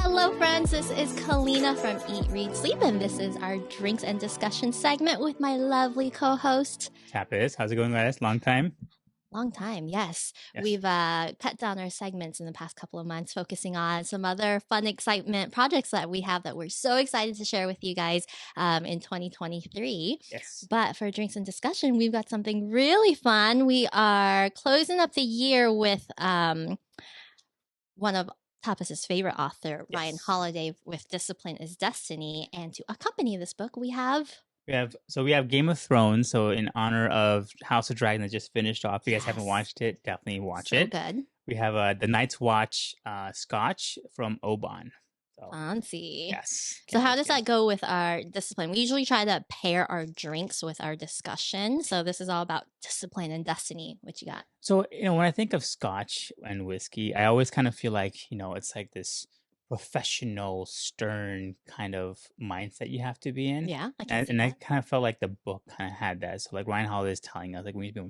Hello, friends. This is Kalina from Eat, Read, Sleep, and this is our drinks and discussion segment with my lovely co-host. Tapas, how's it going, guys? Long time? Long time, yes. Yes. We've cut down our segments in the past couple of months, focusing on some other fun, excitement projects that we have that we're so excited to share with you guys in 2023. Yes. But for drinks and discussion, we've got something really fun. We are closing up the year with one of Tapas's favorite author, Ryan Yes. Holiday, with Discipline is Destiny. And to accompany this book, we have Game of Thrones. So in honor of House of Dragon that just finished off, if you guys haven't Yes. watched it, definitely watch so it. good. We have the Night's Watch Scotch from Oban. So Fancy. yes. So how does that go with our discipline? We usually try to pair our drinks with our discussion. So this is all about discipline and destiny. What you got? So, when I think of Scotch and whiskey, I always kind of feel like, it's like this professional, stern kind of mindset you have to be in. Yeah, I can And, see and I that. kind of felt like the book kind of had that. So, like Ryan Holiday is telling us, like, we need to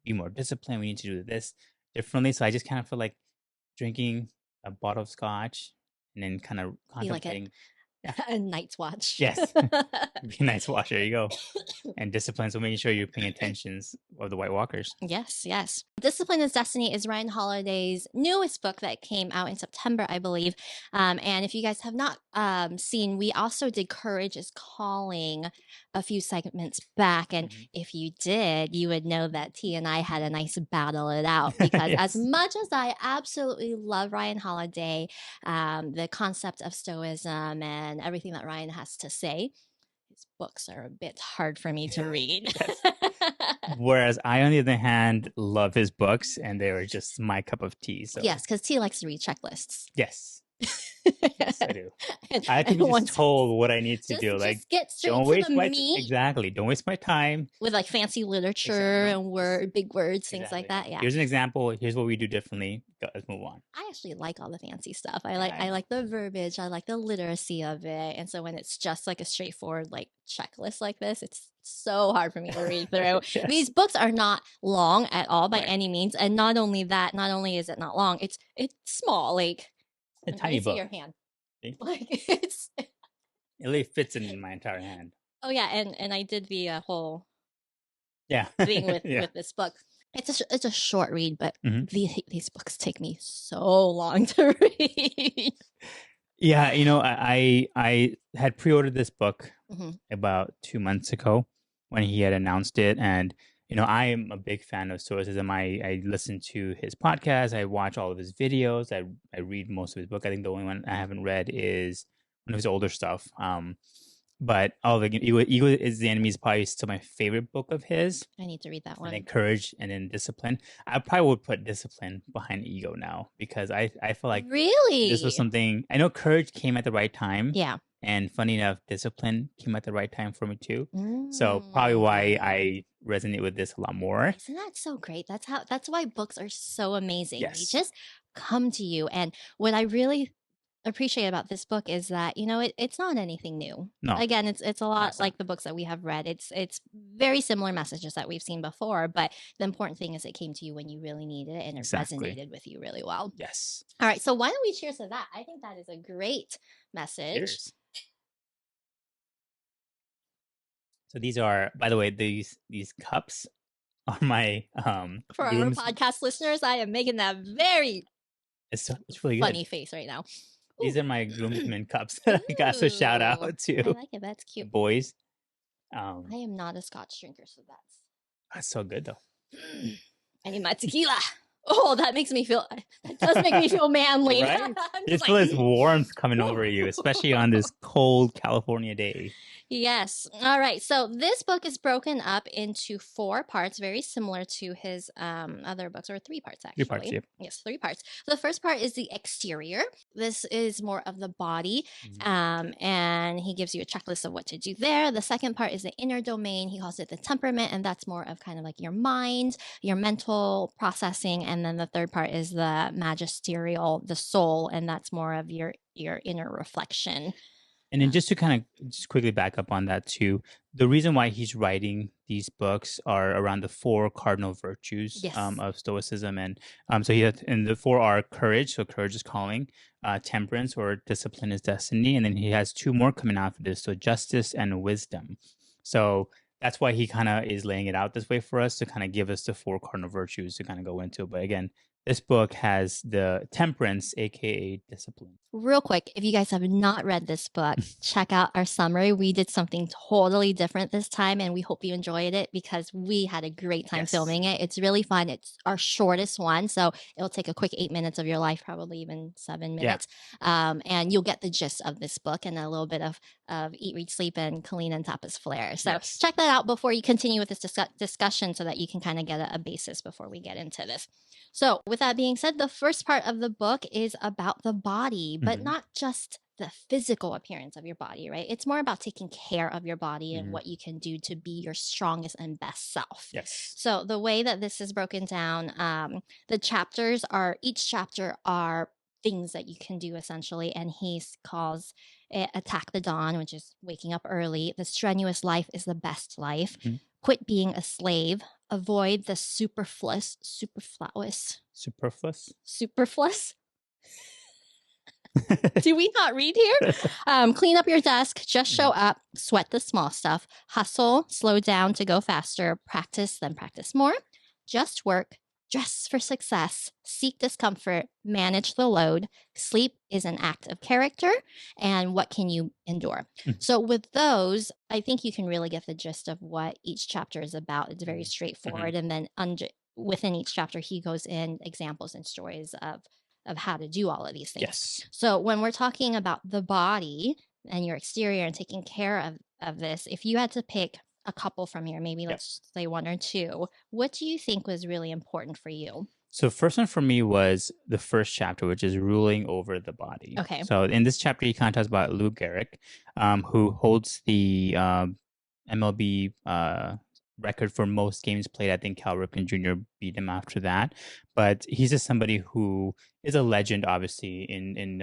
be more disciplined. We need to do this differently. So, I just kind of feel like drinking a bottle of Scotch and then kind of Be like contemplating. a Night's Watch. Yes. Be a nice watch. There you go. And discipline. So making sure you're paying attention of the White Walkers. Yes, yes. Discipline is Destiny is Ryan Holiday's newest book that came out in September, I believe. And if you guys have not seen, we also did Courage is Calling a few segments back. And if you did, you would know that T and I had a nice battle it out because Yes. as much as I absolutely love Ryan Holiday, the concept of stoicism and everything that Ryan has to say, his books are a bit hard for me to read. Whereas I, on the other hand, love his books, and they were just my cup of tea. So yes, because T likes to read checklists. yes, yes, I do. I like to be just told what I need to do. Like, just get straight don't to waste the my meat exactly. Don't waste my time with like fancy literature Exactly. and big words, things like that. Yeah. Here's an example. Here's what we do differently. Let's move on. I actually like all the fancy stuff. I I like the verbiage. I like the literacy of it. And so when it's just like a straightforward like checklist like this, it's so hard for me to read through. Yes. These books are not long at all by Right. any means. And not only that, not only is it not long, it's small. Like A tiny book. your hand. See? Like it's It really fits in my entire hand. Oh yeah, and I did the whole Yeah. thing with Yeah. with this book. It's a short read, but Mhm. these books take me so long to read. Yeah, I had pre-ordered this book about 2 months ago when he had announced it, and I am a big fan of stoicism. I listen to his podcast, I watch all of his videos, I read most of his book. I think the only one I haven't read is one of his older stuff. But Ego is the Enemy is probably still my favorite book of his. I need to read that one. And then Courage, and then Discipline. I probably would put Discipline behind Ego now because I feel like Really? this was something. I know Courage came at the right time. Yeah. And funny enough, Discipline came at the right time for me too. So probably why I resonate with this a lot more. Isn't that so great? That's why books are so amazing. Yes. They just come to you. And what I really appreciate about this book is that it's not anything new. No. Again, it's a lot That's like the books that we have read. It's very similar messages that we've seen before, but the important thing is it came to you when you really needed it and it Exactly. resonated with you really well. Yes. All right, so why don't we cheers to that? I think that is a great message. Cheers. So these are, by the way, these cups are my For our podcast listeners, I am making that very it's really good. funny face right now. These are my groomsmen cups that I got. So shout out to I like it. That's the cute. boys. I am not a Scotch drinker, so That's so good though. I need my tequila. Oh, that does make me feel manly. Right? Just feel this warmth coming over you, especially on this cold California day. Yes. All right. So this book is broken up into 4 parts, very similar to his other books, or 3 parts actually. 3 parts, yep. Yes, 3 parts. The first part is the exterior. This is more of the body, and he gives you a checklist of what to do there. The second part is the inner domain. He calls it the temperament, and that's more of kind of like your mind, your mental processing. And then the third part is the magisterial, the soul, and that's more of your inner reflection. And then just to kind of just quickly back up on that too, the reason why he's writing these books are around the four cardinal virtues Yes. of Stoicism, and so and the four are courage, so courage is calling, temperance or discipline is destiny, and then he has two more coming after this, so justice and wisdom. So that's why he kind of is laying it out this way for us to kind of give us the four cardinal virtues to kind of go into. But again, this book has the temperance, aka discipline. Real quick, if you guys have not read this book, check out our summary. We did something totally different this time, and we hope you enjoyed it because we had a great time filming it. It's really fun. It's our shortest one, so it'll take a quick 8 minutes of your life, probably even 7 minutes. And you'll get the gist of this book and a little bit of Eat, Read, Sleep, and Colleen and Tapas flair. So check that out before you continue with this discussion so that you can kind of get a basis before we get into this. So, with that being said, the first part of the book is about the body, but not just the physical appearance of your body, right? It's more about taking care of your body and what you can do to be your strongest and best self. Yes. So, the way that this is broken down, the chapters are, each chapter are things that you can do essentially, and he calls it Attack the Dawn, which is waking up early. The strenuous life is the best life. Quit being a slave. Avoid the superfluous. Do we not read here? Clean up your desk. Just show up. Sweat the small stuff. Hustle. Slow down to go faster. Practice, then practice more. Just work. Dress for success. Seek discomfort. Manage the load. Sleep is an act of character. And what can you endure? So with those, I think you can really get the gist of what each chapter is about. It's very straightforward. And then within each chapter, he goes in examples and stories of how to do all of these things. Yes. So when we're talking about the body and your exterior and taking care of this, if you had to pick a couple from here, maybe let's say one or two, what do you think was really important for you? So first one for me was the first chapter, which is ruling over the body. Okay. So in this chapter, he kind of talks about Lou Gehrig, who holds the MLB record for most games played. I think Cal Ripken Jr. beat him after that, but he's just somebody who is a legend, obviously in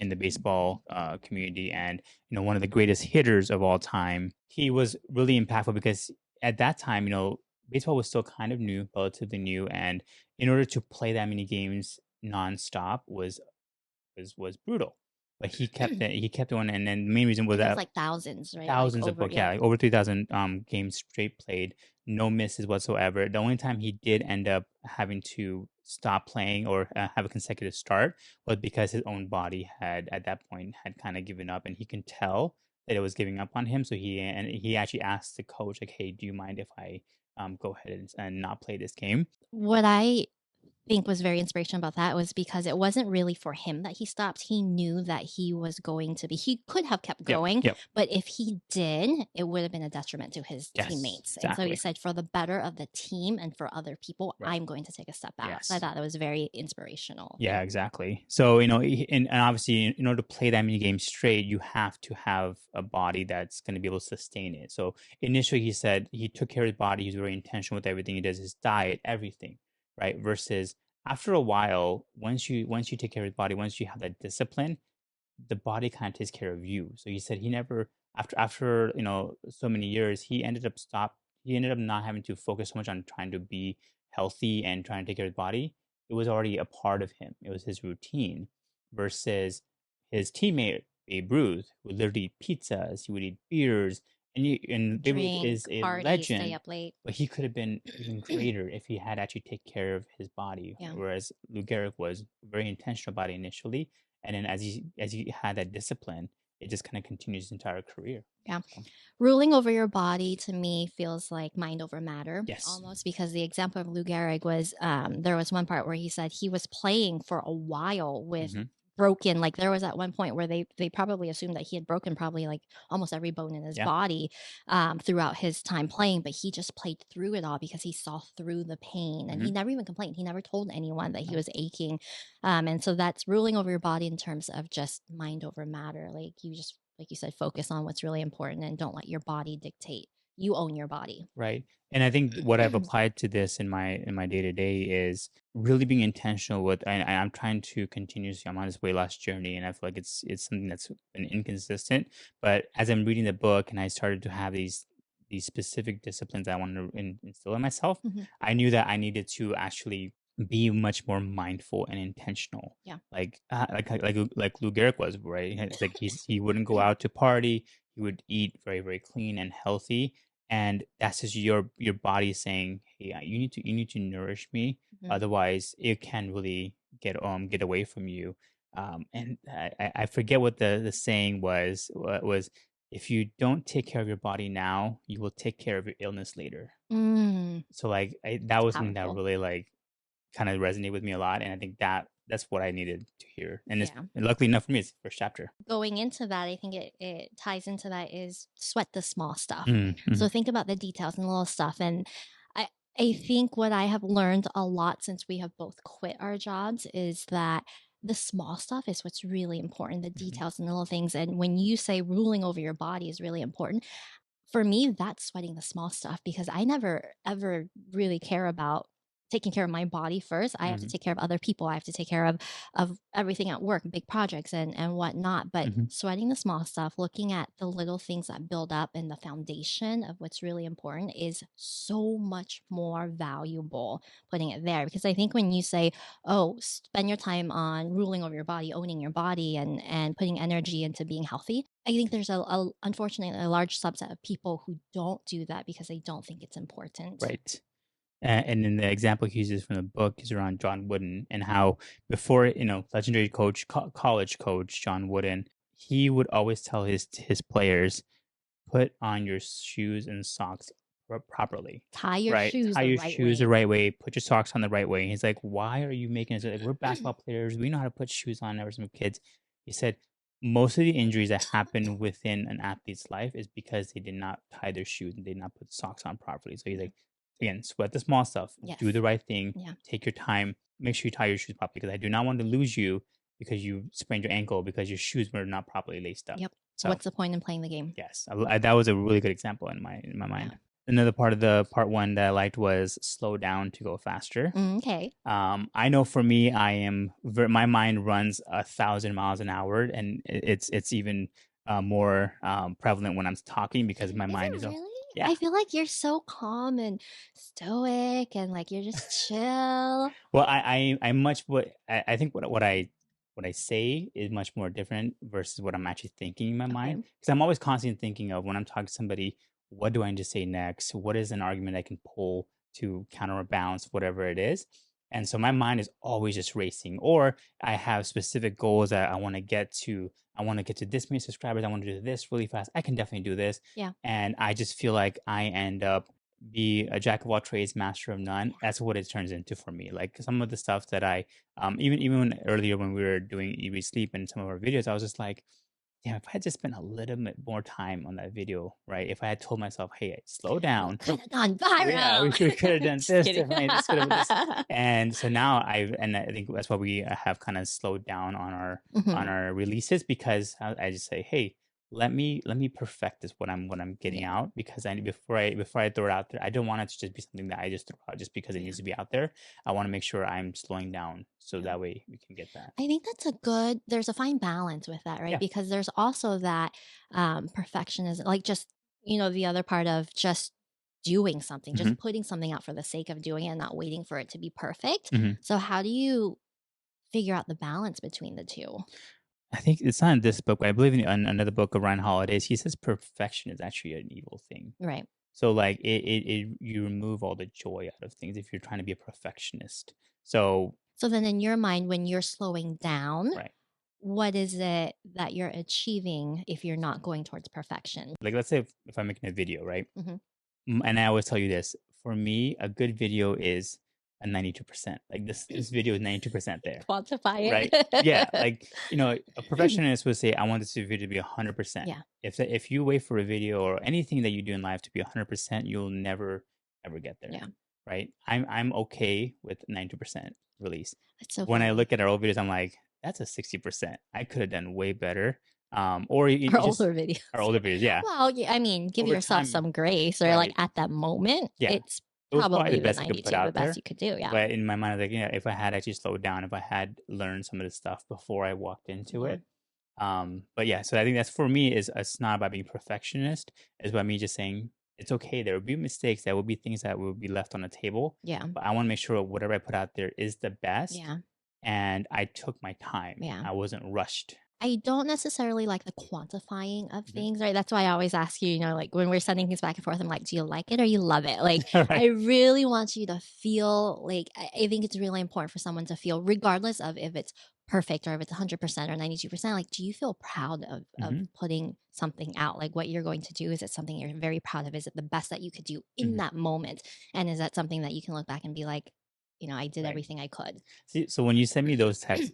the baseball community, and one of the greatest hitters of all time. He was really impactful because at that time, baseball was still kind of new, relatively new, and in order to play that many games nonstop was brutal. But he kept it. He kept going, and then the main reason was that like thousands, right? Thousands of books, like over 3,000 games straight played, no misses whatsoever. The only time he did end up having to stop playing or have a consecutive start was because his own body had at that point had kind of given up, and he can tell that it was giving up on him. So he actually asked the coach, like, "Hey, do you mind if I go ahead and not play this game?" What I think was very inspirational about that was because it wasn't really for him that he stopped. He knew that he could have kept going, but if he did, it would have been a detriment to his teammates. Exactly. And so he said, for the better of the team and for other people, I'm going to take a step back. Yes. So I thought that was very inspirational. Yeah, exactly. So, and obviously in order to play that many games straight, you have to have a body that's going to be able to sustain it. So initially he said he took care of his body. He's very intentional with everything he does, his diet, everything. Right. Versus after a while, once you take care of your body, once you have that discipline, the body kind of takes care of you. So he said he never after so many years, he ended up not having to focus so much on trying to be healthy and trying to take care of his body. It was already a part of him. It was his routine. Versus his teammate Babe Ruth, who would literally eat pizzas, he would eat beers, and Babe Ruth is a legend, stay up late. But he could have been even greater if he had actually taken care of his body. Yeah. Whereas Lou Gehrig was very intentional about it initially, and then as he had that discipline, it just kind of continues his entire career. Yeah. So. Ruling over your body to me feels like mind over matter. Yes. Almost, because the example of Lou Gehrig was there was one part where he said he was playing for a while with broken, like there was at one point where they probably assumed that he had broken probably like almost every bone in his body throughout his time playing, but he just played through it all because he saw through the pain, and he never even complained. He never told anyone that he was aching, and so that's ruling over your body in terms of just mind over matter. Like you said, focus on what's really important and don't let your body dictate you own your body. Right. And I think what I've applied to this in my day to day is really being intentional with. I'm trying to continuously. I'm on this weight loss journey, and I feel like it's something that's been inconsistent. But as I'm reading the book, and I started to have these specific disciplines I want to instill in myself, Mhm. I knew that I needed to actually be much more mindful and intentional. Yeah. Like Lou Gehrig was, right? It's like he wouldn't go out to party. He would eat very, very clean and healthy, and that's just your body saying, hey, you need to nourish me, Mhm. otherwise it can really get away from you. And I forget what the saying was. What was, if you don't take care of your body now, you will take care of your illness later. Mm, So like that was something that powerful. really like kind of resonated with me a lot, and I think that's what I needed to hear. Yeah. And luckily enough for me, it's the first chapter. Going into that, I think it ties into that is sweat the small stuff. Mm-hmm. So think about the details and the little stuff. And I I think what I have learned a lot since we have both quit our jobs is that the small stuff is what's really important, the Mm-hmm. details and the little things. And when you say ruling over your body is really important, for me, that's sweating the small stuff because I never ever really care about taking care of my body first. I have to Mm-hmm. take care of other people. I have to take care of everything at work, big projects and whatnot. But Mm-hmm. sweating the small stuff, looking at the little things that build up and the foundation of what's really important is so much more valuable putting it there. Because I think when you say, oh, spend your time on ruling over your body, owning your body and putting energy into being healthy, I think there's unfortunately a large subset of people who don't do that because they don't think it's important. Right. And then the example he uses from the book is around John Wooden, and how before, legendary coach, college coach John Wooden, he would always tell his players, put on your shoes and socks properly, Tie your right? shoes Tie the your right shoes the way. right way. Put your socks on the right way. And he's like, why are you making it? Like, we're basketball players. We know how to put shoes on ever since we're kids. He said most of the injuries that happen within an athlete's life is because they did not tie their shoes and they did not put socks on properly. So he's like, again, sweat the small stuff. Yes. Do the right thing. Yeah. Take your time. Make sure you tie your shoes properly, because I do not want to lose you because you sprained your ankle because your shoes were not properly laced up. Yep. So What's the point in playing the game? yes, that was a really good example in my Yeah. mind. Another part of the part one that I liked was slow down to go faster. Okay. I know for me, my mind runs 1,000 miles an hour, and it's even more prevalent when I'm talking, because my Is mind it is really? yeah. I feel like you're so calm and stoic and like you're just chill. Well, I much what I think what I say is much more different versus what I'm actually thinking in my Okay. mind, because I'm always constantly thinking of, when I'm talking to somebody, what do I need to say next? What is an argument I can pull to counterbalance whatever it is? And so my mind is always just racing, or I have specific goals that I want to get to. I want to get to this many subscribers. I want to do this really fast. I can definitely do this. Yeah. And I just feel like I end up be a jack of all trades, master of none. Yeah. That's what it turns into for me. Like some of the stuff that I, even earlier when we were doing Eat, Read, Sleep and some of our videos, I was just like, damn, if I had just spent a little bit more time on that video, right? If I had told myself, hey, slow We down. could have gone Yeah, we viral. could have done Just this kidding. differently. This could have this. And so now and I think that's why we have kind of slowed down on Mhm. our releases, because I just say, hey, let me perfect this, what I'm getting Yeah. out, because I before I throw it out there, I don't want it to just be something that I just throw out just because it Yeah. needs to be out there. I want to make sure I'm slowing down, so Yeah. that way we can get that. I think there's a fine balance with that, right? Yeah. Because there's also that perfectionism, like just, the other part of just doing something, Hmm. just putting something out for the sake of doing it and not waiting for it to be perfect. Hmm. So, how do you figure out the balance between the two? I think it's not in this book, but I believe in another book of Ryan Holiday's. He says perfection is actually an evil thing. Right. So like you remove all the joy out of things if you're trying to be a perfectionist. So So, then in your mind, when you're slowing down, right. what is it that you're achieving if you're not going towards perfection? Like let's say if I'm making a video, right? Hmm. And I always tell you this, for me, a good video is a 92%. Like this video is 92% there. Quantify Right? Yeah. it. Like, a perfectionist would say, I want this video to be 100%. Yeah. If you wait for a video or anything that you do in life to be 100%, you'll never ever get there. Yeah. Right? I'm okay with 90% release. It's so When I funny. look at our old videos, I'm like, that's a 60%. I could have done way better. Or Our just older videos. our older videos. Yeah. Well, I mean, give Over yourself time, some grace, or like right? at that moment, Yeah. it's It was probably probably the the best I could put 92, the out best there. you could do. Yeah. But in my mind, I was like, yeah, if I had actually slowed down, if I had learned some of the stuff before I walked into Yeah. it. But yeah, so I think that's for me is it's not about being perfectionist. It's about me just saying it's okay. There will be mistakes. There will be things that will be left on the table. Yeah. But I want to make sure whatever I put out there is the best. Yeah. And I took my time. Yeah. I wasn't rushed. I don't necessarily like the quantifying of Mhm. things, right? That's why I always ask you, like when we're sending things back and forth, I'm like, do you like it or you love it? Like, I Right. really want you to feel like, I think it's really important for someone to feel, regardless of if it's perfect or if it's 100% or 92%, like, do you feel proud of Mhm. putting something out? Like, what you're going to do, is it something you're very proud of? Is it the best that you could do in Mhm. that moment? And is that something that you can look back and be like, I did Right. everything I could? See, so when you send me those texts,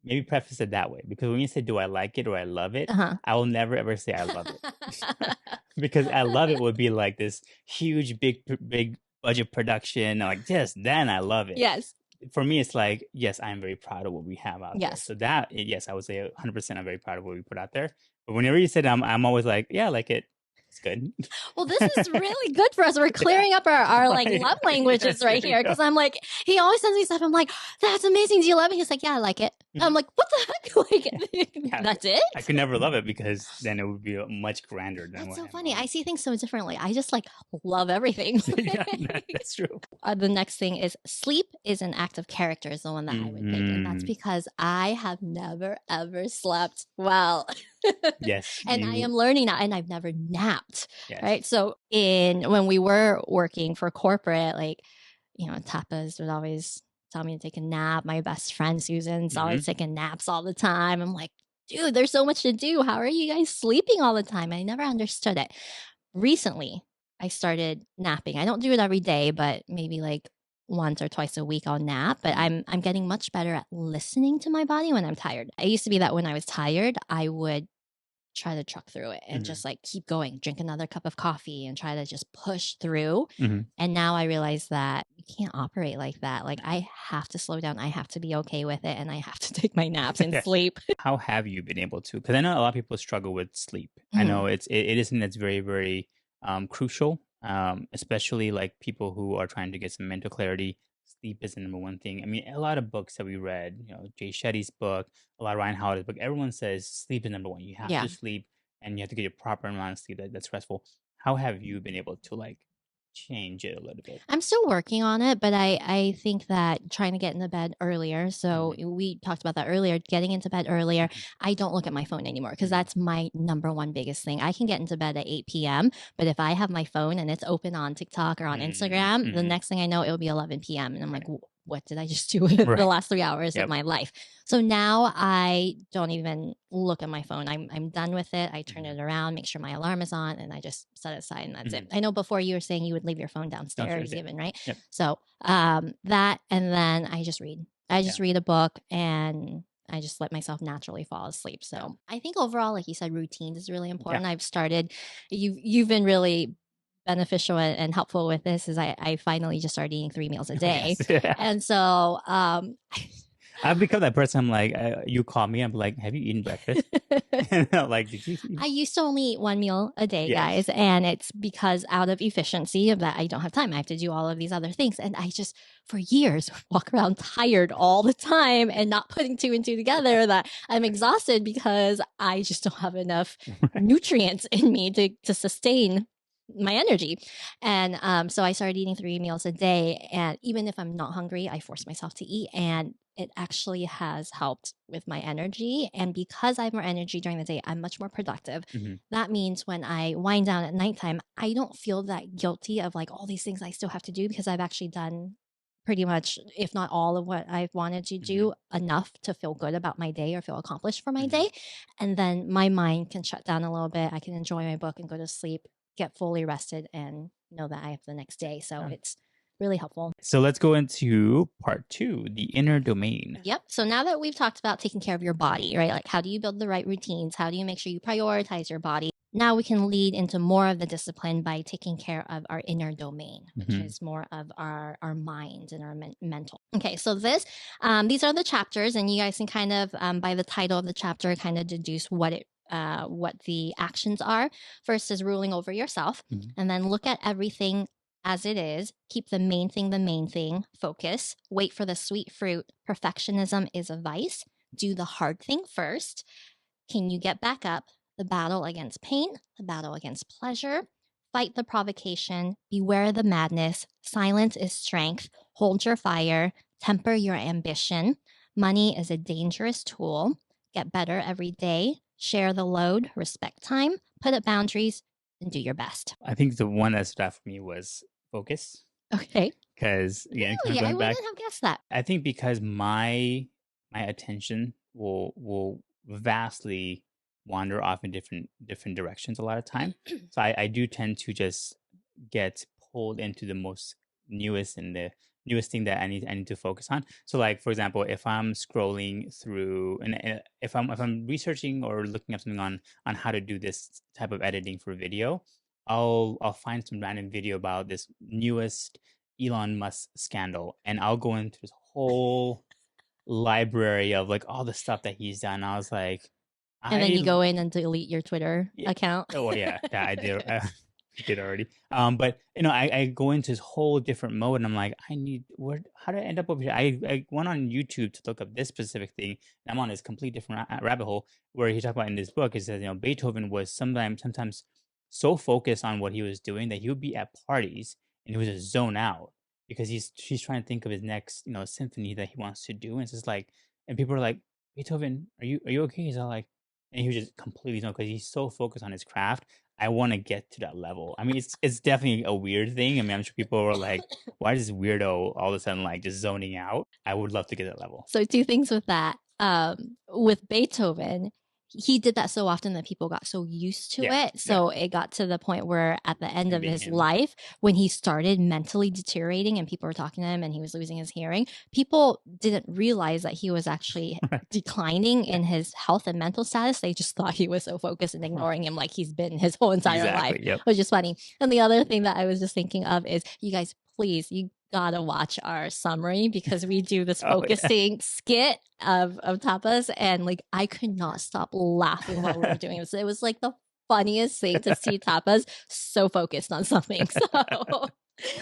maybe preface it that way, because when you say, "Do I like it or I love it?" Uh-huh. I will never ever say I love it. Because I love it would be like this huge, big budget production. Like, yes, then I love it. Yes. For me, it's like, yes, I'm very proud of what we have out there. Yes. So that, yes, I would say 100% I'm very proud of what we put out there. But whenever you said I'm always like, yeah, I like it. It's good. Well, this is really good for us. We're clearing up our like Right. love languages Yes, right there you here. go. Because I'm like, he always sends me stuff. I'm like, that's amazing. Do you love it? He's like, yeah, I like it. I'm Mhm. like, what the heck? Like, Yeah. that's it? I could never love it because then it would be much grander than That's what so I'm funny. on. I see things so differently. I just like love everything. Yeah, that's true. The next thing is sleep is an act of character, is the one that I would pick. And that's Mhm. because I have never, ever slept well. Yes, And I am learning now, and I've never napped. yes. Right. So when we were working for corporate, like, Tapas would always tell me to take a nap. My best friend Susan's always taking naps all the time. I'm like, dude, there's so much to do. How are you guys sleeping all the time? I never understood it. Recently, I started napping. I don't do it every day, but maybe like once or twice a week I'll nap. But I'm getting much better at listening to my body when I'm tired. It used to be that when I was tired, I would try to truck through it and just like keep going, drink another cup of coffee and try to just push through. And now I realize that you can't operate like that. Like, I have to slow down. I have to be okay with it. And I have to take my naps and Yes. sleep. How have you been able to? Because I know a lot of people struggle with sleep. I know it is something that's very, very crucial, especially like people who are trying to get some mental clarity. Sleep is the number one thing. I mean, a lot of books that we read, Jay Shetty's book, a lot of Ryan Holiday's book, everyone says sleep is number one. You have Yeah. to sleep, and you have to get your proper amount of sleep that's restful. How have you been able to like change it a little bit? I'm still working on it, but I think that trying to get into bed earlier. So we talked about that earlier, getting into bed earlier. I don't look at my phone anymore because that's my number one biggest thing. I can get into bed at 8 p.m., but if I have my phone and it's open on TikTok or on Instagram, the next thing I know, it'll be 11 p.m. And I'm like, what did I just do with the last 3 hours of my life? So now I don't even look at my phone. I'm done with it. I turn it around, make sure my alarm is on, and I just set it aside, and that's it. I know before you were saying you would leave your phone downstairs even, right? Yep. So that, and then I just read. I just read a book, and I just let myself naturally fall asleep. So I think overall, like you said, routine is really important. I've started, you've been really beneficial and helpful with this, is I finally just started eating 3 meals a day. And so I've become that person. I'm like, you call me, I'm like, have you eaten breakfast? And I'm like, did you eat? I used to only eat 1 meal a day, guys. And it's because out of efficiency of that, I don't have time. I have to do all of these other things. And I just, for years, walk around tired all the time and not putting 2 and 2 together, that I'm exhausted because I just don't have enough nutrients in me to sustain my energy. And so I started eating 3 meals a day. And even if I'm not hungry, I force myself to eat. And it actually has helped with my energy. And because I have more energy during the day, I'm much more productive. That means when I wind down at nighttime, I don't feel that guilty of like all these things I still have to do, because I've actually done pretty much, if not all of what I've wanted to do, enough to feel good about my day or feel accomplished for my day. And then my mind can shut down a little bit. I can enjoy my book and go to sleep, get fully rested, and know that I have the next day. So it's really helpful. So let's go into part 2, the inner domain. Yep. So now that we've talked about taking care of your body, right? Like, how do you build the right routines? How do you make sure you prioritize your body? Now we can lead into more of the discipline by taking care of our inner domain, which is more of our mind and our mental. Okay, so these are the chapters, and you guys can kind of, by the title of the chapter, kind of deduce what it what the actions are. First is ruling over yourself, and then look at everything as it is. Keep the main thing, focus, wait for the sweet fruit. Perfectionism is a vice. Do the hard thing first. Can you get back up? The battle against pain, the battle against pleasure. Fight the provocation. Beware the madness. Silence is strength. Hold your fire. Temper your ambition. Money is a dangerous tool. Get better every day. Share the load. Respect time. Put up boundaries and do your best. I think the one that stood out for me was focus. Okay. Because again, Really? I going back, wouldn't have guessed that. I think because my attention will vastly wander off in different directions a lot of time. So I do tend to just get pulled into the most newest and the newest thing that I need to focus on. So like for example, if I'm scrolling through and if I'm researching or looking up something on how to do this type of editing for video, I'll find some random video about this newest Elon Musk scandal, and I'll go into this whole library of like all the stuff that he's done. I was like, And then you I go in and delete your Twitter yeah, account. oh yeah, that I did. Did already. But you know, I go into this whole different mode, and I'm like, how did I end up over here? I went on YouTube to look up this specific thing, and I'm on this complete different rabbit hole where he talked about in this book. It says, you know, Beethoven was sometimes so focused on what he was doing that he would be at parties and he would just zone out because he's trying to think of his next, you know, symphony that he wants to do, and it's just like, and people are like, Beethoven, are you okay? He's all like, and he was just completely zoned because he's so focused on his craft. I want to get to that level. I mean, it's definitely a weird thing. I mean, I'm sure people were like, "Why is this weirdo all of a sudden like just zoning out?" I would love to get that level. So two things with that. With Beethoven, he did that so often that people got so used to it. So it got to the point where at the end of his life, when he started mentally deteriorating and people were talking to him and he was losing his hearing, people didn't realize that he was actually declining in his health and mental status. They just thought he was so focused and ignoring him like he's been his whole entire life, which is funny. And the other thing that I was just thinking of is, you guys, please, you gotta watch our summary because we do this focusing skit of Tapas, and like I could not stop laughing while we were doing this. It was like the funniest thing to see Tapas so focused on something. So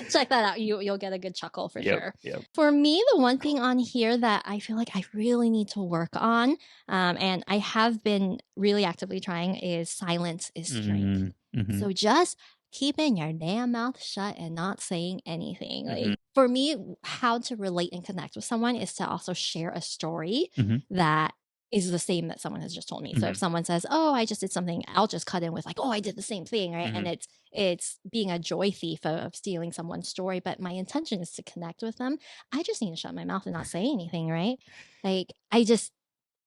check that out. You'll get a good chuckle for sure. For me, the one thing on here that I feel like I really need to work on, and I have been really actively trying, is silence is strength. So just keeping your damn mouth shut and not saying anything. Like for me, how to relate and connect with someone is to also share a story that is the same that someone has just told me. So if someone says, "Oh, I just did something," I'll just cut in with like, "Oh, I did the same thing," right? And it's being a joy thief of stealing someone's story, but my intention is to connect with them. I just need to shut my mouth and not say anything, right? Like I just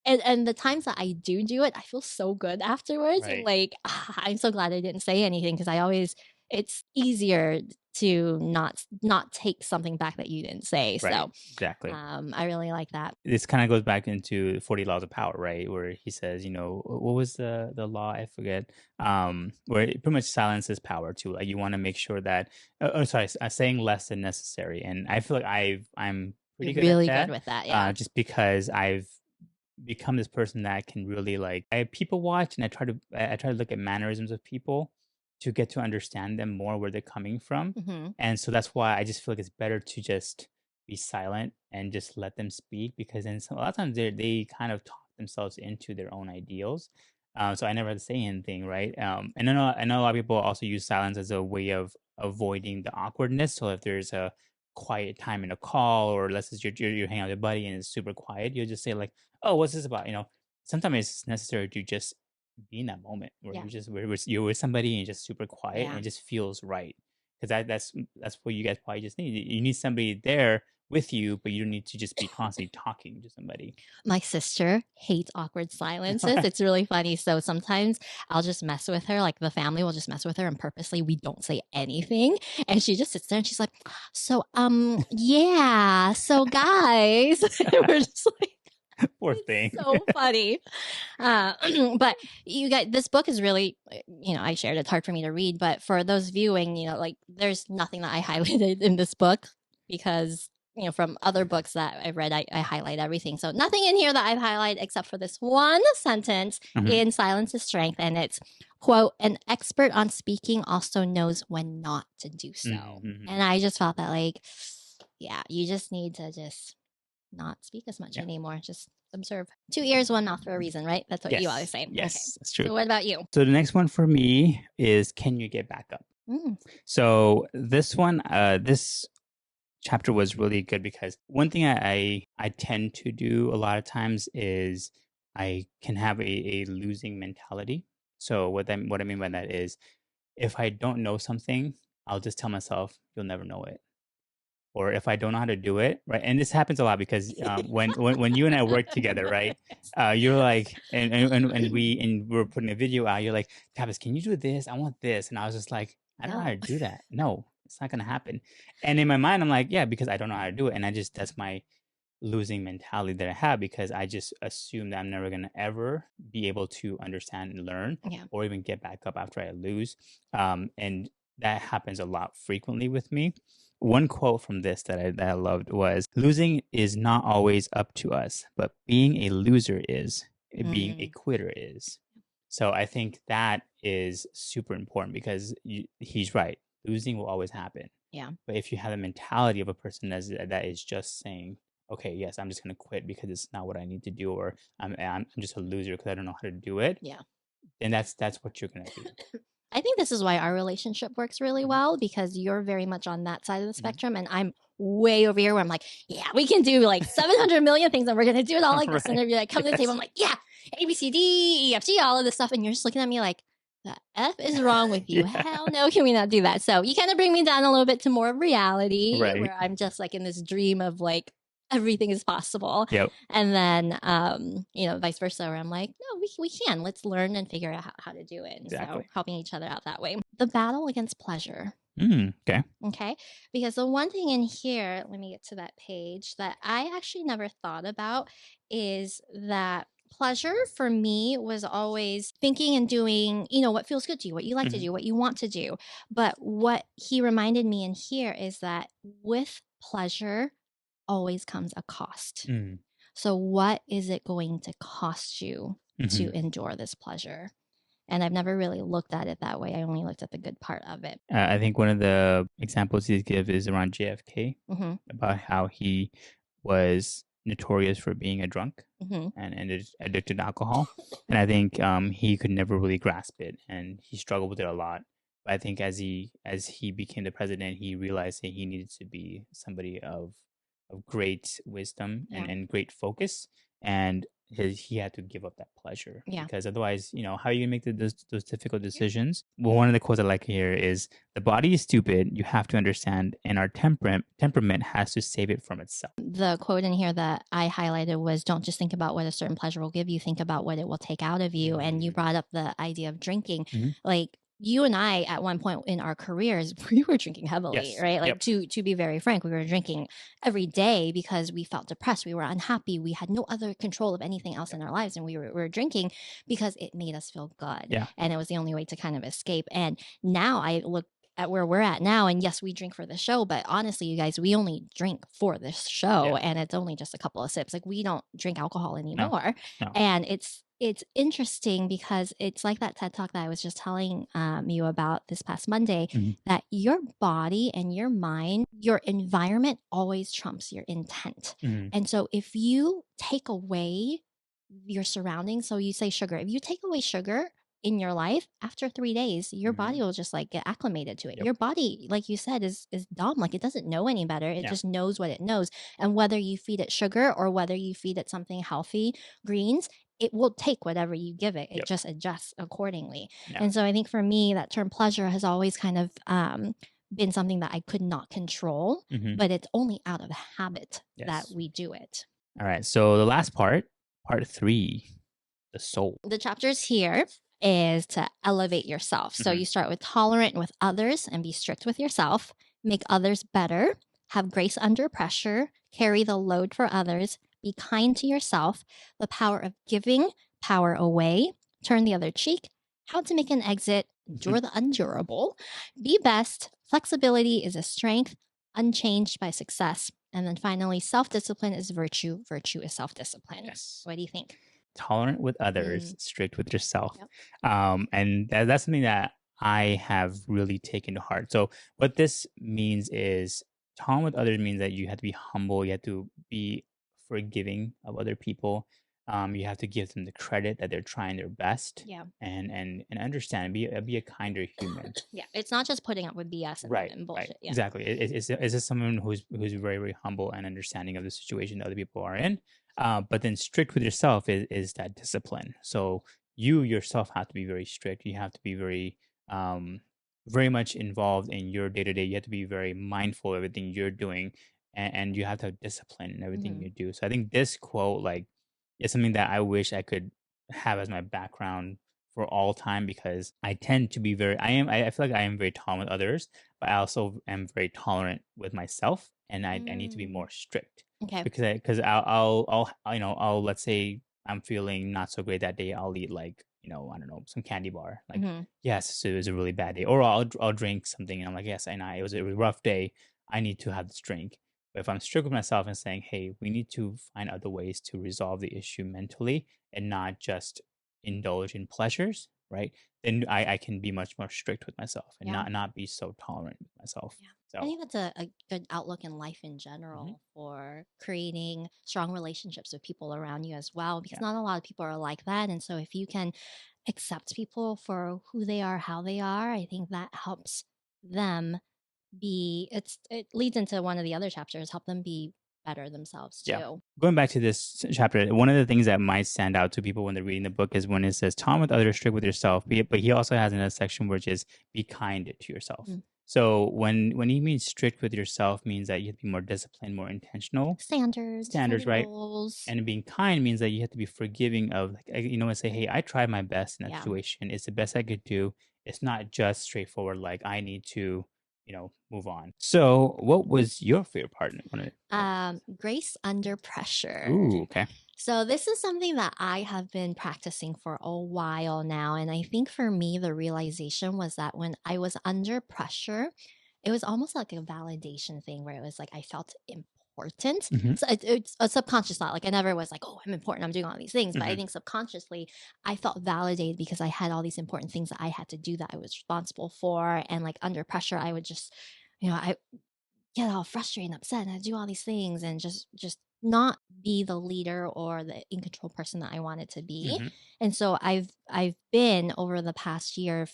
and the times that I do it, I feel so good afterwards. And like, I'm so glad I didn't say anything because it's easier to not take something back that you didn't say. So exactly. I really like that. This kind of goes back into 40 Laws of Power, right? Where he says, you know, what was the law? I forget. Where it pretty much silence is power too. Like you want to make sure that, saying less than necessary. And I feel like I'm pretty good really at that. Good with that. Yeah. Just because I've become this person that can really like, I people watch and I try to look at mannerisms of people to get to understand them more, where they're coming from. And so that's why I just feel like it's better to just be silent and just let them speak, because then a lot of times they kind of talk themselves into their own ideals. So I never had to say anything, right? And I know a lot of people also use silence as a way of avoiding the awkwardness. So if there's a quiet time in a call, or let's say you're hanging out with a buddy and it's super quiet, you'll just say like, "Oh, what's this about?" You know, sometimes it's necessary to just be in that moment where you're with somebody and you're just super quiet and it just feels right, because that's what you guys probably just need. You need somebody there with you, but you don't need to just be constantly talking to somebody. My sister hates awkward silences. It's really funny. So sometimes I'll just mess with her, like the family will just mess with her, and purposely we don't say anything. And she just sits there and she's like, "So, yeah, so guys," we're just like, poor thing. So funny. But you guys, this book is really, I shared it's hard for me to read, but for those viewing, like there's nothing that I highlighted in this book because from other books that I've read, I highlight everything. So nothing in here that I've highlighted except for this one sentence in Silence is Strength. And it's, quote, an expert on speaking also knows when not to do so. And I just felt that like, yeah, you just need to just not speak as much anymore. Just observe. 2 ears, 1 mouth for a reason, right? That's what you always say. Yes, okay. That's true. So what about you? So the next one for me is, can you get back up? So this one, this chapter was really good because one thing I tend to do a lot of times is I can have a losing mentality. So what I mean by that is, if I don't know something, I'll just tell myself, you'll never know it. Or if I don't know how to do it, right? And this happens a lot because when you and I work together, right? You're like, and we're putting a video out. You're like, Tapas, can you do this? I want this, and I was just like, I don't know how to do that. No, it's not gonna happen. And in my mind, I'm like, yeah, because I don't know how to do it, and that's my losing mentality that I have, because I just assume that I'm never gonna ever be able to understand and learn, or even get back up after I lose. And that happens a lot frequently with me. One quote from this that I loved was, losing is not always up to us, but being a loser is, being a quitter is. So I think that is super important, because he's right. Losing will always happen. Yeah. But if you have the mentality of a person that is just saying, okay, yes, I'm just going to quit because it's not what I need to do, or I'm just a loser because I don't know how to do it. Yeah. Then that's what you're going to do. I think this is why our relationship works really well, because you're very much on that side of the spectrum, and I'm way over here where I'm like, yeah, we can do like 700 million things, and we're going to do it all like this. And if you like come to the table, I'm like, yeah, A, B, C, D, E, F, G, all of this stuff. And you're just looking at me like, the F is wrong with you. Hell no, can we not do that? So you kind of bring me down a little bit to more reality, where I'm just like in this dream of like, everything is possible. Yep. And then, vice versa, where I'm like, no, we can. Let's learn and figure out how to do it. And so helping each other out that way. The battle against pleasure. Okay. Okay. Because the one thing in here, let me get to that page, that I actually never thought about is that pleasure for me was always thinking and doing, what feels good to you, what you like to do, what you want to do. But what he reminded me in here is that with pleasure always comes a cost. So what is it going to cost you to endure this pleasure? And I've never really looked at it that way. I only looked at the good part of it. I think one of the examples he gives is around JFK, about how he was notorious for being a drunk and addicted to alcohol. And I think he could never really grasp it, and he struggled with it a lot. But I think as he became the president, he realized that he needed to be somebody of great wisdom and great focus, and he had to give up that pleasure, because otherwise, how are you gonna make those difficult decisions? Well, one of the quotes I like here is, the body is stupid, you have to understand, and our temperament has to save it from itself. The quote in here that I highlighted was, don't just think about what a certain pleasure will give you, think about what it will take out of you. And you brought up the idea of drinking. Like, you and I, at one point in our careers, we were drinking heavily, right? Like, to be very frank, we were drinking every day because we felt depressed. We were unhappy. We had no other control of anything else in our lives. And we were drinking because it made us feel good. Yeah. And it was the only way to kind of escape. And now I look at where we're at now, and yes, we drink for the show, but honestly, you guys, we only drink for this show, and it's only just a couple of sips. Like, we don't drink alcohol anymore. No. And it's interesting because it's like that TED Talk that I was just telling you about this past Monday, that your body and your mind, your environment always trumps your intent. And so if you take away your surroundings, so you say sugar, if you take away sugar in your life, after 3 days, your body will just like get acclimated to it. Your body, like you said, is dumb. Like, it doesn't know any better. It just knows what it knows. And whether you feed it sugar or whether you feed it something healthy, greens, it will take whatever you give it. It just adjusts accordingly. And so I think for me, that term pleasure has always kind of been something that I could not control, but it's only out of habit that we do it. All right. So the last part 3, the soul. The chapters here is to elevate yourself. So you start with tolerant with others and be strict with yourself, make others better, have grace under pressure, carry the load for others, be kind to yourself, the power of giving, power away, turn the other cheek, how to make an exit, endure the undurable, be best, flexibility is a strength, unchanged by success. And then finally, self-discipline is virtue. Virtue is self-discipline. Yes. What do you think? Tolerant with others, strict with yourself. Yep. And that's something that I have really taken to heart. So what this means is tolerant with others means that you have to be humble. You have to be forgiving of other people. You have to give them the credit that they're trying their best. Yeah. And understand. Be a kinder human. Yeah. It's not just putting up with BS Right, and bullshit. right, Yeah. exactly. It's just someone who's very, very humble and understanding of the situation that other people are in. But then strict with yourself is that discipline. So you yourself have to be very strict. You have to be um, very much involved in your day to day. You have to be very mindful of everything you're doing, and you have to have discipline in everything you do. So I think this quote, like, is something that I wish I could have as my background for all time, because I tend to be I feel like I am very tolerant with others, but I also am very tolerant with myself, and I need to be more strict. Okay. Because I'll let's say I'm feeling not so great that day, I'll eat, like, I don't know, some candy bar. Like, yes, so it was a really bad day, or I'll drink something, and I'm like, yes, and it was a really rough day. I need to have this drink. But if I'm strict with myself and saying, hey, we need to find other ways to resolve the issue mentally and not just indulge in pleasures, right? Then I can be much more strict with myself and Yeah. not be so tolerant with myself. Yeah. So I think that's a good outlook in life in general for creating strong relationships with people around you as well, because not a lot of people are like that. And so if you can accept people for who they are, how they are, I think that helps them it leads into one of the other chapters, help them be better themselves too. Going back to this chapter, one of the things that might stand out to people when they're reading the book is when it says, "Tom with others, strict with yourself." But he also has another section which is, "Be kind to yourself." So when he means strict with yourself, means that you have to be more disciplined, more intentional. Standards, Right? rules. And being kind means that you have to be forgiving of, like, and say, hey, I tried my best in that situation. It's the best I could do. It's not just straightforward, like, I need to, move on. So what was your favorite part? Grace under pressure. Ooh, okay. So this is something that I have been practicing for a while now. And I think for me, the realization was that when I was under pressure, it was almost like a validation thing where it was like I felt important. So it's a subconscious thought. Like I never was like, oh, I'm important, I'm doing all these things. But I think subconsciously I felt validated because I had all these important things that I had to do that I was responsible for. And like under pressure, I would just, I get all frustrated and upset and I do all these things and just not be the leader or the in control person that I wanted to be. And so I've been over the past year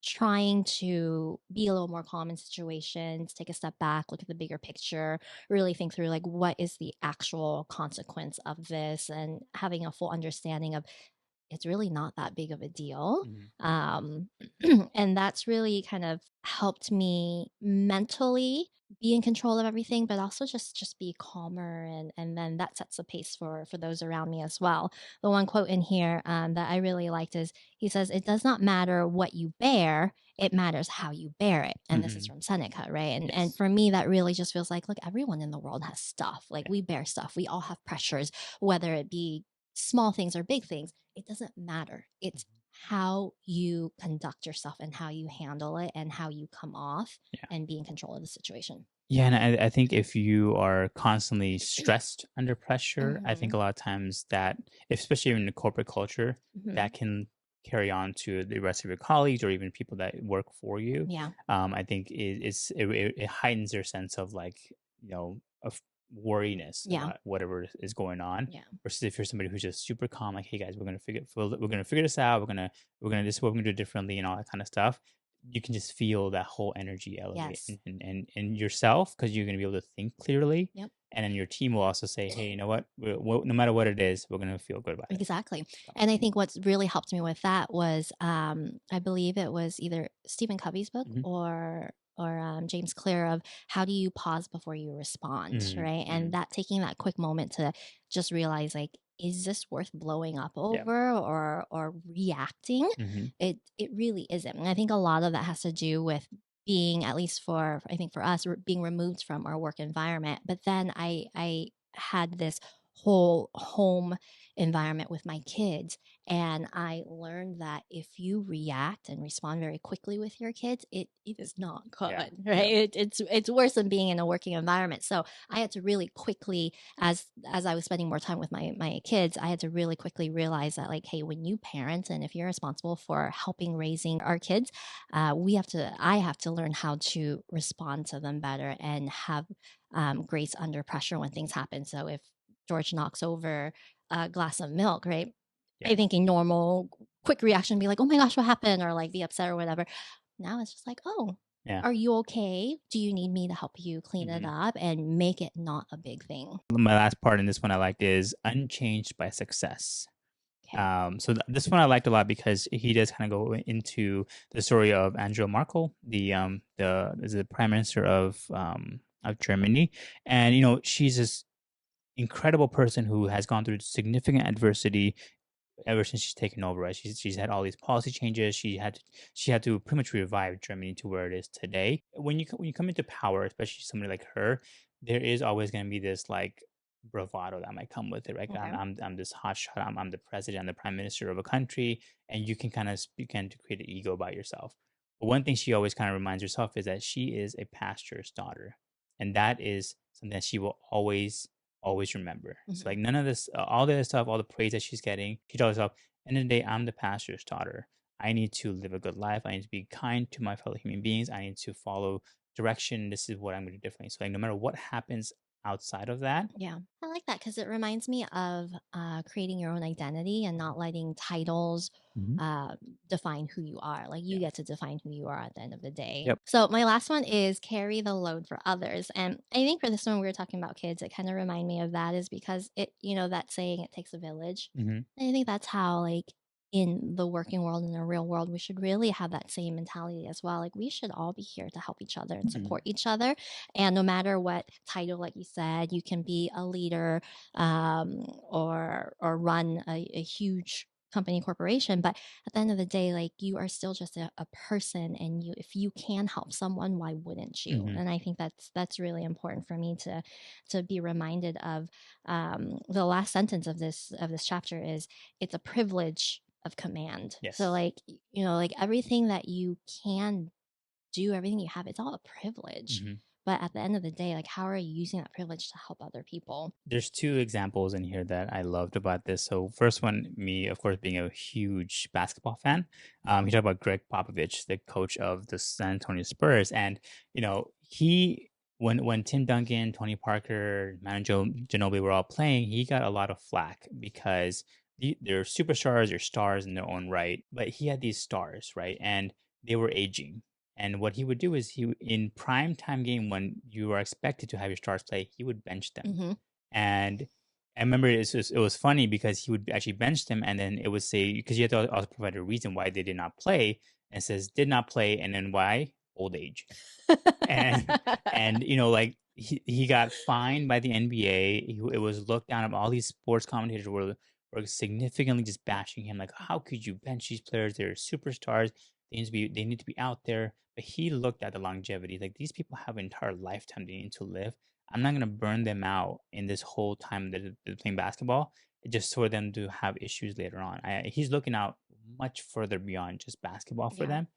trying to be a little more calm in situations, take a step back, look at the bigger picture, really think through like what is the actual consequence of this, and having a full understanding of it's really not that big of a deal. And that's really kind of helped me mentally be in control of everything, but also just be calmer, and then that sets the pace for those around me as well. The one quote in here that I really liked is he says, "It does not matter what you bear; it matters how you bear it." And this is from Seneca, right? And for me, that really just feels like, look, everyone in the world has stuff. Like we bear stuff. We all have pressures, whether it be small things or big things. It doesn't matter. It's how you conduct yourself and how you handle it and how you come off and be in control of the situation. Yeah, and I think if you are constantly stressed under pressure, I think a lot of times that, especially in the corporate culture, that can carry on to the rest of your colleagues or even people that work for you. Yeah. I think it heightens their sense of, like, of worriness about whatever is going on. Yeah. Versus if you're somebody who's just super calm, like, hey guys, we're gonna figure this out. This is what we're gonna do differently and all that kind of stuff. You can just feel that whole energy elevate and yourself, because you're going to be able to think clearly. Yep. And then your team will also say, hey, you know what? No matter what it is, we're going to feel good about it. Exactly. And I think what's really helped me with that was I believe it was either Stephen Covey's book or James Clear, of how do you pause before you respond, right? And that taking that quick moment to just realize, like, is this worth blowing up over or reacting? It really isn't. And I think a lot of that has to do with being, at least I think for us, being removed from our work environment. But then I had this whole home environment with my kids, and I learned that if you react and respond very quickly with your kids, it is not good, Yeah. right? Yep. It's worse than being in a working environment. So I had to really quickly, as I was spending more time with my kids, I had to really quickly realize that, like, hey, when you parent and if you're responsible for helping raising our kids, I have to learn how to respond to them better and have grace under pressure when things happen. So if George knocks over a glass of milk, right? Yeah. I think a normal, quick reaction would be like, oh my gosh, what happened? Or like be upset or whatever. Now it's just like, oh, Yeah. are you okay? Do you need me to help you clean it Mhm. up and make it not a big thing? My last part in this one I liked is unchanged by success. Okay. This one I liked a lot because he does kind of go into the story of Angela Merkel, the is the prime minister of Germany, and she's this incredible person who has gone through significant adversity ever since she's taken over. Right, she's had all these policy changes. She had to pretty much revive Germany to where it is today. When you come into power, especially somebody like her, there is always going to be this like bravado that might come with it. Right, Okay. I'm this hotshot. I'm the president. I'm the prime minister of a country, and you can kind of begin to create an ego about yourself. But one thing she always kind of reminds herself is that she is a pastor's daughter, and that is something that she will always remember. So Hmm. like none of this, all the other stuff, all the praise that she's getting, she tells herself, end of the day, I'm the pastor's daughter. I need to live a good life. I need to be kind to my fellow human beings. I need to follow direction. This is what I'm going to do differently. So like no matter what happens outside of that. Yeah, I like that because it reminds me of creating your own identity and not letting titles Mhm. uh, define who you are. Like you Yeah. get to define who you are at the end of the day. Yep. So my last one is carry the load for others, and I think for this one we were talking about kids. It kind of remind me of that is because that saying it takes a village. Hmm. And I think that's how like in the working world in the real world we should really have that same mentality as well. Like we should all be here to help each other and Hmm. support each other, and no matter what title, like you said, you can be a leader or run a huge company corporation, but at the end of the day, like you are still just a person, and if you can help someone, why wouldn't you? Hmm. And I think that's really important for me to be reminded of. The last sentence of this chapter is, it's a privilege of command. So Yes. like like everything that you can do, everything you have, it's all a privilege. Hmm. But at the end of the day, like, how are you using that privilege to help other people? There's two examples in here that I loved about this. So first one, me, of course, being a huge basketball fan. He talked about Greg Popovich, the coach of the San Antonio Spurs, and he when Tim Duncan, Tony Parker, Manu Ginobili were all playing, he got a lot of flack because they're superstars or stars in their own right, but he had these stars, right, and they were aging. And what he would do is in prime time game when you are expected to have your stars play, he would bench them. Mm-hmm. And I remember it was funny because he would actually bench them, and then it would say, because you have to also provide a reason why they did not play, and it says did not play, and then why? Old age. And like he got fined by the NBA. It was looked down. All these sports commentators were significantly just bashing him, like, how could you bench these players? They're superstars. They need to be out there. But he looked at the longevity. Like, these people have an entire lifetime they need to live. I'm not gonna burn them out in this whole time that they're playing basketball, just for them to have issues later on. He's looking out much further beyond just basketball for Yeah. them.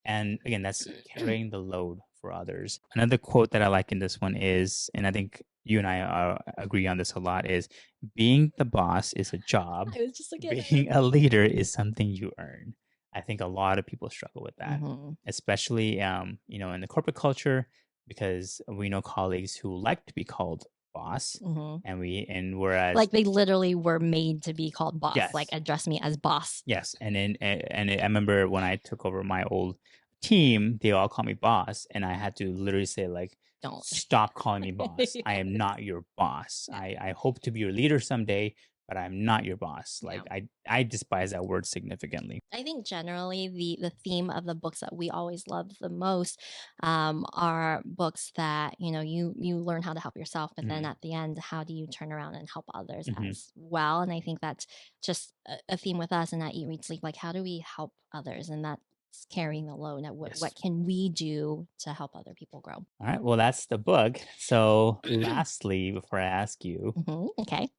And again, that's carrying the load for others. Another quote that I like in this one is, and I think you and I agree on this a lot, is being the boss is a job, I was just looking at that. being a leader is something you earn. I think a lot of people struggle with that, Mm-hmm. especially in the corporate culture, because we know colleagues who like to be called boss, Mm-hmm. and whereas Like they literally were made to be called boss. Like yes, address me as boss. yes, I remember when I took over my old team, they all call me boss, and I had to literally say like, Don't. "Stop calling me boss. I Yeah. am not your boss. Yeah. I hope to be your leader someday, but I'm not your boss." Yeah. Like I despise that word significantly. I think generally the theme of the books that we always love the most are books that you learn how to help yourself, but then Hmm. at the end, how do you turn around and help others Hmm. as well? And I think that's just a theme with us and that Eat Read Sleep. Like, how do we help others? And that's carrying the load. At what Yes. can we do to help other people grow? All right. Well, that's the book. So, lastly, before I ask you, Okay.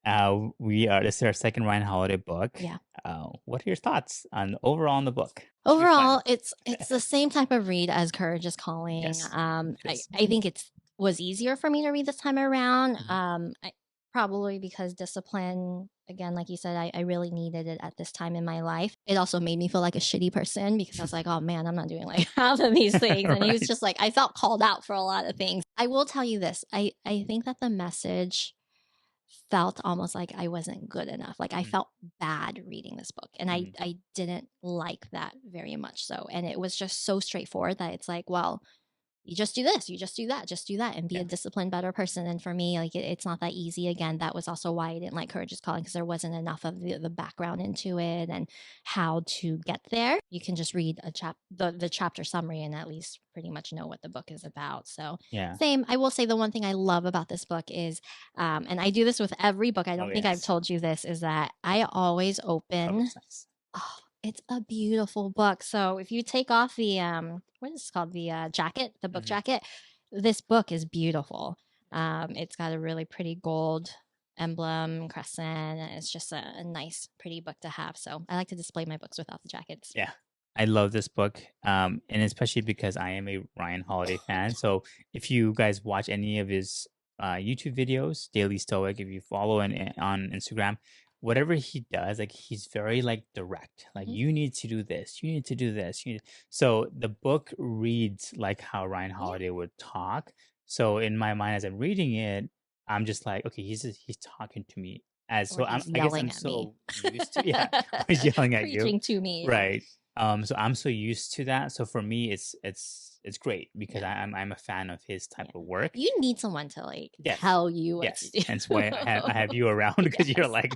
This is our second Ryan Holiday book. Yeah. What are your thoughts on overall on the book? Overall, it's the same type of read as Courage is Calling. Yes, I think was easier for me to read this time around. Mhm. Probably because discipline, again, like you said, I really needed it at this time in my life. It also made me feel like a shitty person because I was like, oh man, I'm not doing like half of these things. And he was Right. just like, I felt called out for a lot of things. I will tell you this. I think that the message felt almost like I wasn't good enough. Like I Mhm. felt bad reading this book, and Mhm. I didn't like that very much so. And it was just so straightforward that it's like, well, you just do this, you just do that, and be Yeah. a disciplined, better person. And for me, like it's not that easy. Again, that was also why I didn't like Courage is Calling, because there wasn't enough of the background into it and how to get there. You can just read the chapter summary and at least pretty much know what the book is about. So Yeah. same. I will say the one thing I love about this book is, and I do this with every book. I don't think I've Yes. told you this, is that I always Oh, open. that's nice. Oh, it's a beautiful book. So if you take off the what is it called, the jacket, the book Mhm. jacket, this book is beautiful. It's got a really pretty gold emblem, crescent, and it's just a nice, pretty book to have. So I like to display my books without the jackets. Yeah. I love this book, and especially because I am a Ryan Holiday fan. So if you guys watch any of his YouTube videos, Daily Stoic, if you follow on Instagram, whatever he does, like he's very like direct. Like Mhm. you need to do this, you need to do this. So the book reads like how Ryan Yeah. Holiday would talk. So in my mind, as I'm reading it, I'm just like, okay, he's talking to me as Or so. he's I guess yelling I'm at me. so used to or he's yelling at you, Preaching to me. Yeah. right? So I'm so used to that. So for me, it's great because Yeah. I'm a fan of his type Yeah. of work. You need someone to like Yes, tell you what to yes. do. Hence why I have you around because you're Yes. like,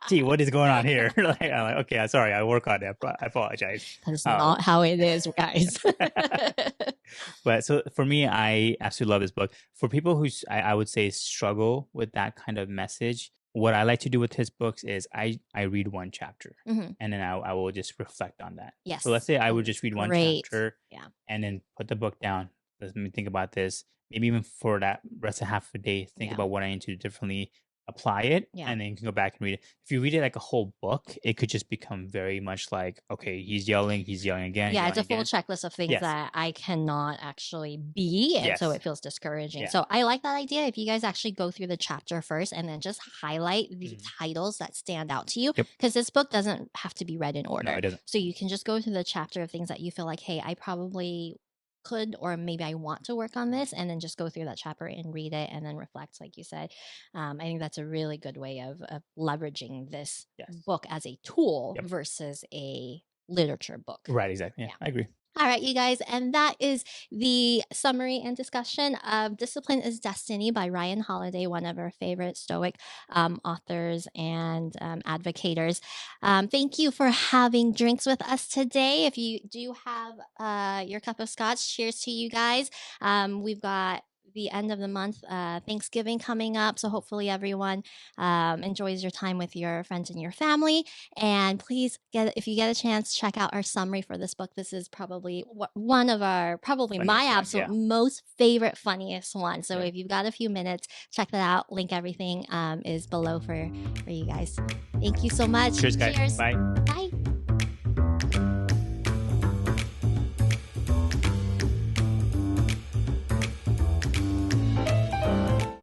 gee, what is going on here? Like I'm like, okay, I'm sorry, I work on it. But I apologize. That is Um, not how it is, guys. but so for me, I absolutely love this book. For people who I would say struggle with that kind of message, what I like to do with his books is I read one chapter Mhm. and then I will just reflect on that. So let's Yes. say I Oh, would it's just read one great. chapter Yeah. and then put the book down. Let me think about this. Maybe even for that rest of half a day, think Yeah. about what I need to do differently, apply it, Yeah. and then you can go back and read it. If you read it like a whole book, it could just become very much like, okay, he's yelling again, Yeah, it's yelling a full again. checklist of things Yes. that I cannot actually be, and so Yes. it feels discouraging. Yeah. So I like that idea. If you guys actually go through the chapter first and then just highlight the Mhm. titles that stand out to you, Yep. because this book doesn't have to be read in No, order. it doesn't. So you can just go through the chapter of things that you feel like, hey, I probably could, or maybe I want to work on this, and then just go through that chapter and read it and then reflect, like you said. I think that's a really good way of leveraging this Yes. book as a tool Yep. versus a literature book. Right, exactly. Yeah, I agree. All right, you guys, and that is the summary and discussion of Discipline is Destiny by Ryan Holiday, one of our favorite Stoic authors and advocators. Thank you for having drinks with us today. If you do have your cup of scotch, cheers to you guys. We've got the end of the month, Thanksgiving coming up. So hopefully everyone enjoys your time with your friends and your family. And please if you get a chance, check out our summary for this book. This is probably one of our, probably Funniest my one, absolute yeah. most favorite, funniest one. So Yeah. if you've got a few minutes, check that out. Link everything is below for you guys. Thank you so much. Cheers, guys. Bye. Bye.